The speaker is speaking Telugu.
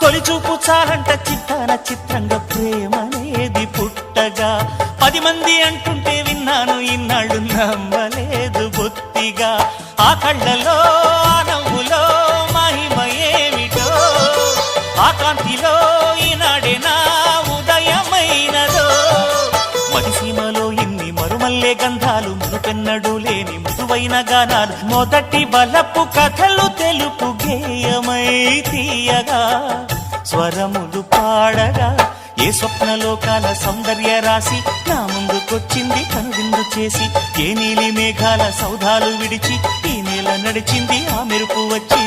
తొలి చూపు చాలంట చిత్తాన చిత్రంగా ప్రేమనేది పుట్టగా 10 మంది అంటుంటే విన్నాను ఇన్నాళ్ళు నమ్మలేదు బొత్తిగా ఆ కళ్ళలో ఆ నవ్వులో మహిమ ఏమిటో ఆ కాంతిలో ఈనాడే నా ఉదయమైనదో మదిసీమలో ఇన్ని మరుమల్లే గంధాలు మునుపెన్నడూ లేని మృదువైన గానాలు మొదటి బలపు కథలు తెలుపు గేయమై తీయగా స్వరములు పాడగా ఏ స్వప్నలోకాల సౌందర్య రాశి నా ముందుకొచ్చింది కనువిందు చేసి ఏ నీలి మేఘాల సౌధాలు విడిచి ఈ నేల నడిచింది ఆ మెరుపు వచ్చి